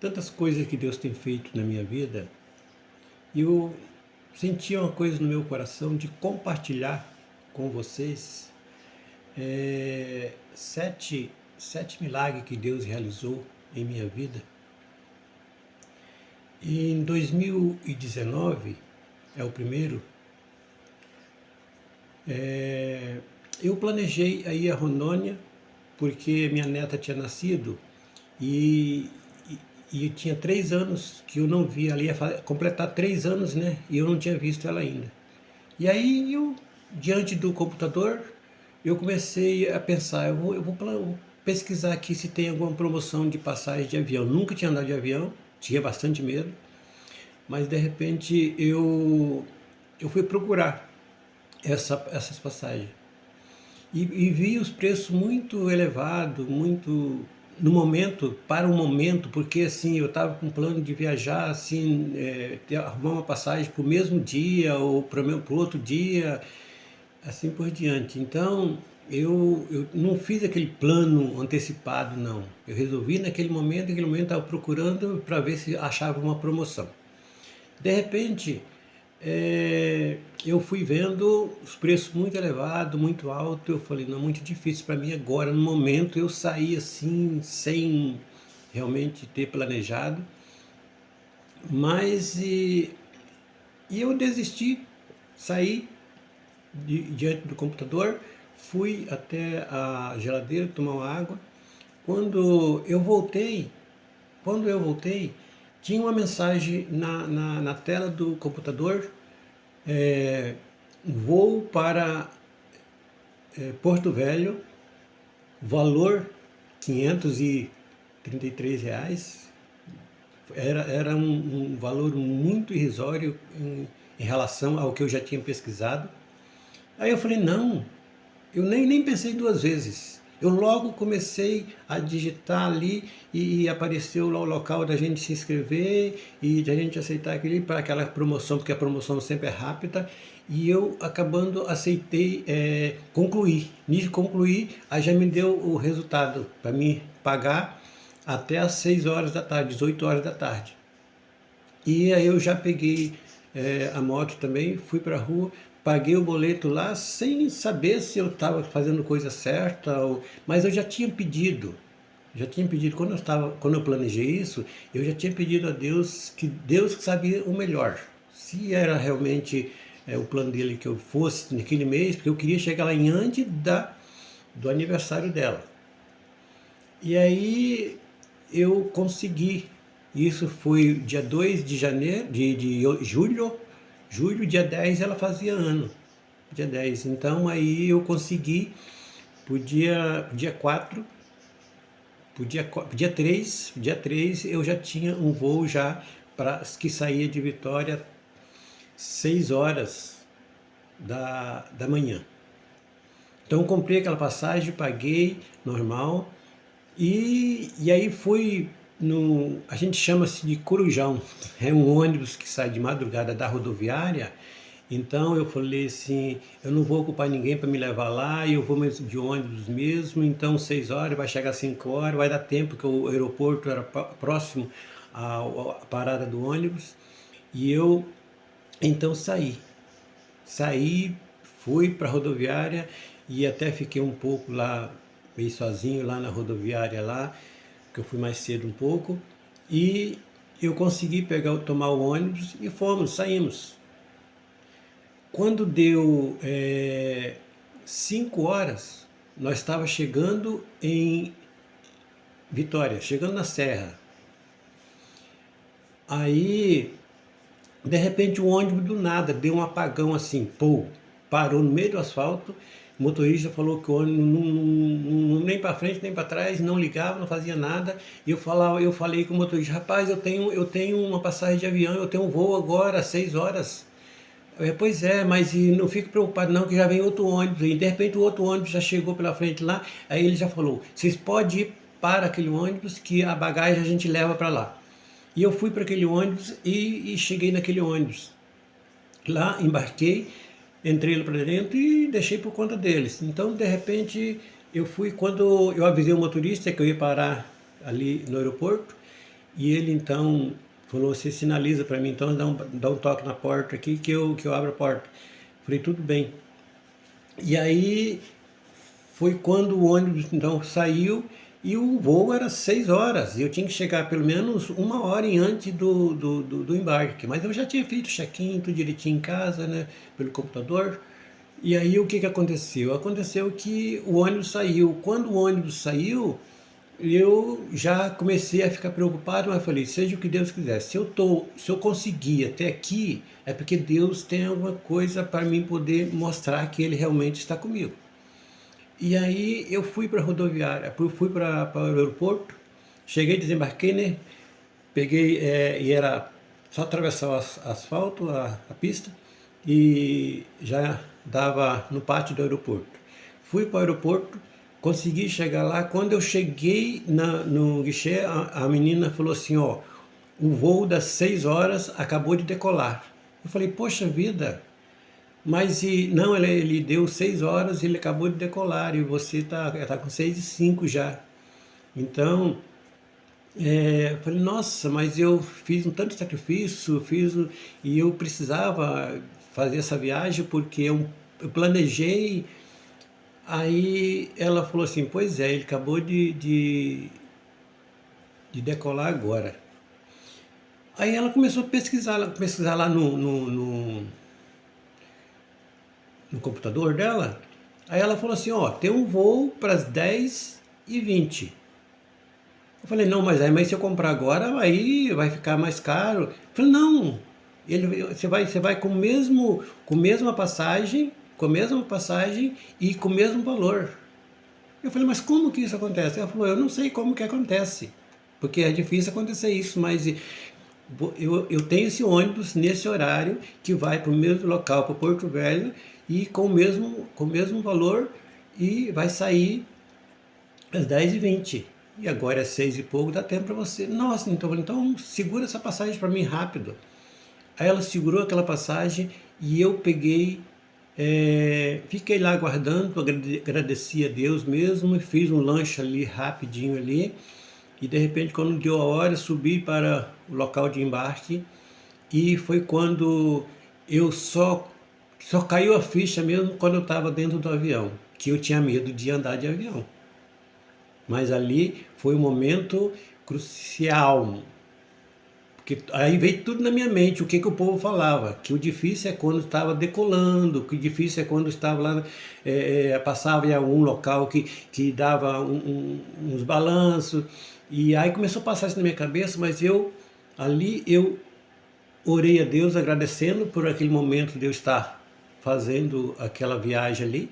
tantas coisas que Deus tem feito na minha vida, e eu senti uma coisa no meu coração de compartilhar com vocês sete milagres que Deus realizou em minha vida. E em 2019, é o primeiro, eu planejei ir a Rondônia, porque minha neta tinha nascido e, e tinha 3 anos que eu não via, ela ia completar 3 anos, né? E eu não tinha visto ela ainda. E aí eu, diante do computador, eu comecei a pensar, eu vou pesquisar aqui se tem alguma promoção de passagem de avião. Nunca tinha andado de avião, tinha bastante medo, mas de repente eu fui procurar essas passagens. E vi os preços muito elevados, muito no momento, para o momento, porque assim, eu estava com plano de viajar, assim, arrumar uma passagem para o mesmo dia ou para o outro dia, assim por diante. Então, eu não fiz aquele plano antecipado, não. Eu resolvi naquele momento estava procurando para ver se achava uma promoção. De repente, eu fui vendo os preços muito elevados, muito alto. Eu falei, não, muito difícil para mim agora, no momento, eu saí assim, sem realmente ter planejado. Mas, e eu desisti, saí diante do computador, fui até a geladeira tomar uma água. Quando eu voltei, quando eu voltei, tinha uma mensagem na tela do computador, voo para Porto Velho, valor R$ 533. Era um valor muito irrisório em relação ao que eu já tinha pesquisado. Aí eu falei, não, eu nem pensei duas vezes. Eu logo comecei a digitar ali e apareceu lá o local da gente se inscrever e da gente aceitar aquele para aquela promoção, porque a promoção sempre é rápida. E eu acabando aceitei concluir. Nisso concluir, aí já me deu o resultado para mim pagar até às 6 horas da tarde, 18 horas da tarde. E aí eu já peguei a moto também, fui para a rua, paguei o boleto lá sem saber se eu estava fazendo coisa certa, mas eu já tinha pedido quando eu planejei isso, eu já tinha pedido a Deus que sabia o melhor. Se era realmente o plano dele que eu fosse naquele mês, porque eu queria chegar lá em antes do aniversário dela. E aí eu consegui. Isso foi dia 2 de janeiro, de julho, dia 10 ela fazia ano. Dia 10. Então aí eu consegui pro dia 4, dia 3 eu já tinha um voo já que saía de Vitória 6 horas da manhã. Então eu comprei aquela passagem, paguei normal e aí fui a gente chama-se de Corujão, é um ônibus que sai de madrugada da rodoviária. Então eu falei assim, eu não vou ocupar ninguém para me levar lá, eu vou de ônibus mesmo, então 6 horas, vai chegar 5 horas, vai dar tempo, que o aeroporto era próximo à parada do ônibus. E eu então saí, fui para a rodoviária e até fiquei um pouco lá, meio sozinho lá na rodoviária lá, que eu fui mais cedo um pouco, e eu consegui tomar o ônibus e saímos. Quando deu 5 horas, nós estávamos chegando em Vitória, chegando na Serra. Aí, de repente, o ônibus do nada deu um apagão assim, parou no meio do asfalto. O motorista falou que o ônibus nem para frente nem para trás, não ligava, não fazia nada. E eu falei com o motorista, rapaz, eu tenho uma passagem de avião, eu tenho um voo agora às 6 horas. Pois é, mas não fique preocupado não, que já vem outro ônibus. E de repente o outro ônibus já chegou pela frente lá, aí ele já falou, vocês podem ir para aquele ônibus que a bagagem a gente leva para lá. E eu fui para aquele ônibus e cheguei naquele ônibus. Lá embarquei, entrei lá para dentro e deixei por conta deles. Então, de repente, quando eu avisei o motorista que eu ia parar ali no aeroporto, E ele então falou, você sinaliza para mim, então dá um toque na porta aqui que eu abro a porta. Falei, tudo bem. E aí foi quando o ônibus então saiu e o voo era 6 horas. E eu tinha que chegar pelo menos 1 hora antes do embarque. Mas eu já tinha feito check-in, tudo direitinho em casa, né? Pelo computador. E aí o que que aconteceu? Aconteceu que o ônibus saiu. Quando o ônibus saiu, eu já comecei a ficar preocupado, mas falei, seja o que Deus quiser. Se eu conseguir até aqui, é porque Deus tem alguma coisa para mim poder mostrar que Ele realmente está comigo. E aí eu fui para a rodoviária, fui para o aeroporto, cheguei, desembarquei, né? Peguei, e era só atravessar o asfalto, a pista, e já dava no pátio do aeroporto. Fui para o aeroporto, consegui chegar lá. Quando eu cheguei no guichê, a menina falou assim, ó, o voo das 6 horas acabou de decolar. Eu falei, poxa vida, mas não, ele deu 6 horas e ele acabou de decolar, e você tá com 6:05 já. Então, eu falei, nossa, mas eu fiz um tanto de sacrifício, e eu precisava fazer essa viagem porque eu planejei. Aí ela falou assim, pois é, ele acabou de decolar agora. Aí ela começou a pesquisar lá no computador dela. Aí ela falou assim, ó, tem um voo para as 10:20. Eu falei, não, mas se eu comprar agora, aí vai ficar mais caro. Eu falei, não, você vai com a mesma passagem, e com o mesmo valor. Eu falei, mas como que isso acontece? Ela falou, eu não sei como que acontece, porque é difícil acontecer isso, mas eu tenho esse ônibus nesse horário que vai para o mesmo local, para Porto Velho, e com o mesmo valor, e vai sair às 10:20. E agora é 6 e pouco, dá tempo para você. Nossa, então segura essa passagem para mim rápido. Aí ela segurou aquela passagem e eu peguei, fiquei lá aguardando, agradeci a Deus mesmo, fiz um lanche ali rapidinho ali, e de repente quando deu a hora subi para o local de embarque, e foi quando eu só caiu a ficha mesmo quando eu estava dentro do avião, que eu tinha medo de andar de avião. Mas ali foi um momento crucial, porque aí veio tudo na minha mente, o que o povo falava, que o difícil é quando estava decolando, que o difícil é quando estava lá, passava em algum local que dava uns balanços, e aí começou a passar isso na minha cabeça, mas eu orei a Deus agradecendo por aquele momento de eu estar fazendo aquela viagem ali,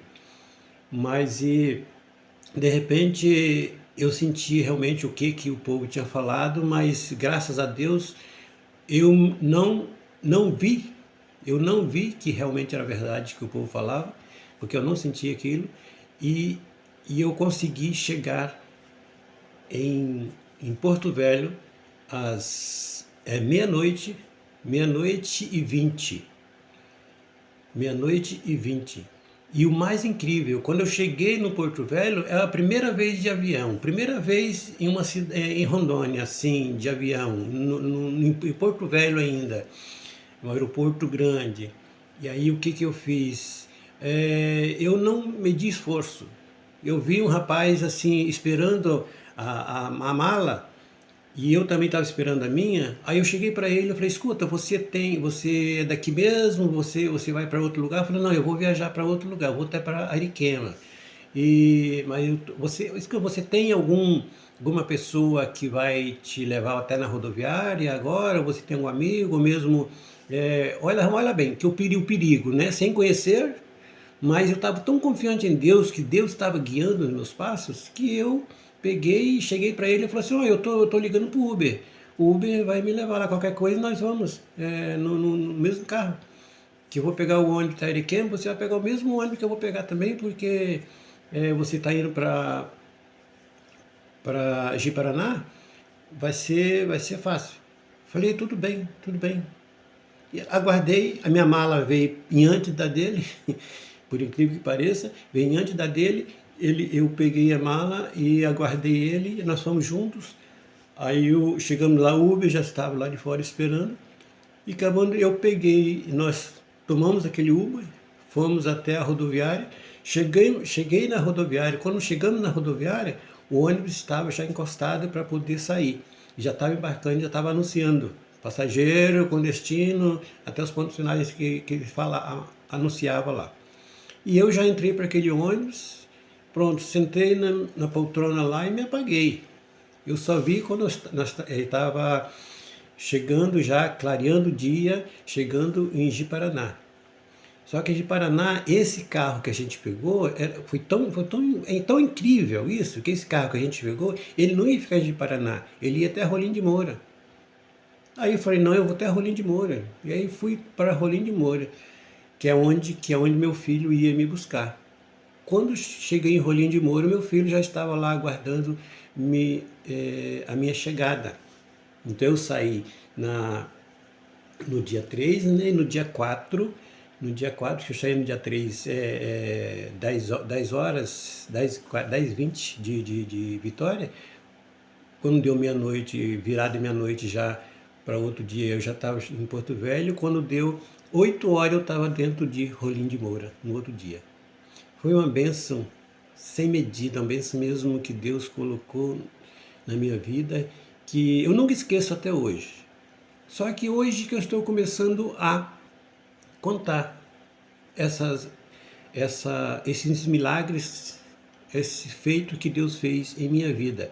mas de repente eu senti realmente o que o povo tinha falado, mas graças a Deus eu não vi, eu não vi que realmente era verdade que o povo falava, porque eu não senti aquilo, e, e eu consegui chegar em Porto Velho às meia-noite, meia-noite e 20. Meia-noite e 20. E o mais incrível, quando eu cheguei no Porto Velho, é a primeira vez de avião, primeira vez em Rondônia, assim, de avião, em Porto Velho ainda, um aeroporto grande. E aí o que eu fiz? Eu não medi esforço. Eu vi um rapaz assim esperando a mala, e eu também estava esperando a minha. Aí eu cheguei para ele e falei, escuta, você é daqui mesmo? Você vai para outro lugar? Eu falei, não, eu vou viajar para outro lugar, eu vou até para Ariquemes. Você tem alguma pessoa que vai te levar até na rodoviária agora? Você tem um amigo mesmo? Olha bem, que o perigo, né? Sem conhecer, mas eu estava tão confiante em Deus, que Deus estava guiando os meus passos, que eu peguei e cheguei para ele e falei assim, oh, eu tô ligando para o Uber. O Uber vai me levar lá, qualquer coisa, nós vamos no mesmo carro. Que eu vou pegar o ônibus da Ariquemes, você vai pegar o mesmo ônibus que eu vou pegar também, porque você está indo para Ji-Paraná, vai ser fácil. Falei, tudo bem, tudo bem. E aguardei, a minha mala veio em antes da dele, por incrível que pareça, veio antes da dele, eu peguei a mala e aguardei ele, e nós fomos juntos Aí chegamos lá, o Uber já estava lá de fora esperando. E acabando, eu peguei, nós tomamos aquele Uber, fomos até a rodoviária, cheguei na rodoviária. Quando chegamos na rodoviária, o ônibus estava já encostado para poder sair. Já estava embarcando, já estava anunciando passageiro com destino, até os pontos finais que ele anunciava lá. E eu já entrei para aquele ônibus, pronto, sentei na poltrona lá e me apaguei. Eu só vi quando ele estava chegando já, clareando o dia, chegando em Ji-Paraná. Só que em Ji-Paraná, esse carro que a gente pegou, foi tão incrível isso, que esse carro que a gente pegou, ele não ia ficar em Ji-Paraná, ele ia até Rolim de Moura. Aí eu falei, não, eu vou até Rolim de Moura. E aí fui para Rolim de Moura, que é onde meu filho ia me buscar. Quando cheguei em Rolim de Moura, meu filho já estava lá aguardando a minha chegada. Então eu saí no dia 3, né, e no dia 4, que eu saí no dia 3, 10 horas, 10h20 de Vitória. Quando deu meia-noite, virada meia-noite já para outro dia, eu já estava em Porto Velho. Quando deu 8 horas, eu estava dentro de Rolim de Moura, no outro dia. Foi uma bênção sem medida, uma bênção mesmo que Deus colocou na minha vida, que eu nunca esqueço até hoje. Só que hoje que eu estou começando a contar esses milagres, esse feito que Deus fez em minha vida.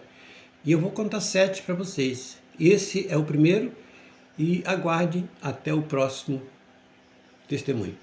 E eu vou contar 7 para vocês. Esse é o primeiro, e aguarde até o próximo testemunho.